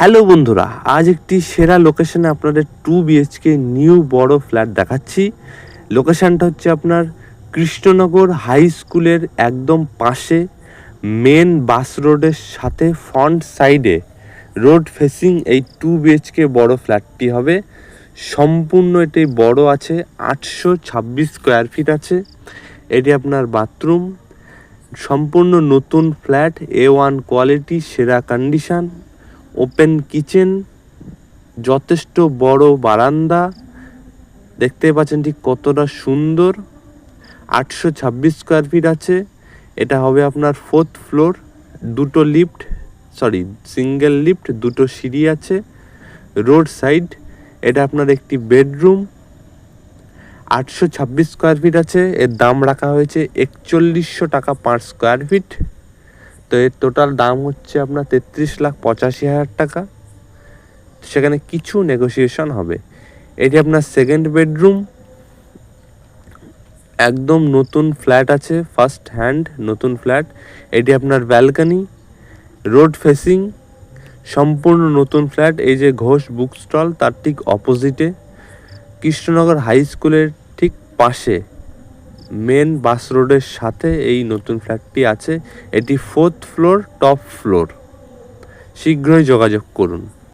Hello বন্ধুরা, আজ একটি সেরা লোকেশনে আপনাদের 2 BHK নিউ বড় ফ্ল্যাট দেখাচ্ছি। লোকেশনটা হচ্ছে আপনার কৃষ্ণনগর হাই স্কুলের একদম পাশে, মেন বাস রোডের সাথে ফ্রন্ট সাইডে রোড ফেসিং এই 2 BHK বড় ফ্ল্যাটটি হবে। সম্পূর্ণ এটি বড় আছে, 826 স্কোয়ার ফিট আছে। এটি আপনার বাথরুম, সম্পূর্ণ নতুন ফ্ল্যাট, A1 কোয়ালিটি, সেরা কন্ডিশন, ওপেন কিচেন, যথেষ্ট বড় বারান্দা, দেখতে পাচ্ছেন ঠিক কতটা সুন্দর। 826 স্কোয়ার ফিট আছে। এটা হবে আপনার 4th ফ্লোর, সিঙ্গেল লিফট, দুটো সিঁড়ি আছে, রোড সাইড। এটা আপনার একটি বেডরুম, 826 স্কোয়ার ফিট আছে। এর দাম রাখা হয়েছে 4100 টাকা পার স্কোয়ার ফিট। তো এর টোটাল দাম হচ্ছে আপনার 33,85,000 টাকা। সেখানে কিছু নেগোসিয়েশন হবে। এটি আপনার সেকেন্ড বেডরুম, একদম নতুন ফ্ল্যাট আছে, ফার্স্ট হ্যান্ড নতুন ফ্ল্যাট। এটি আপনার ব্যালকনি, রোড ফেসিং, সম্পূর্ণ নতুন ফ্ল্যাট। এই যে ঘোষ বুক স্টল, তার ঠিক অপোজিটে, কৃষ্ণনগর হাই স্কুলের ঠিক পাশে, মেন বাস রোডের সাথে এই নতুন ফ্ল্যাটটি আছে। এটি 4th ফ্লোর, টপ ফ্লোর। শীঘ্রই যোগাযোগ করুন।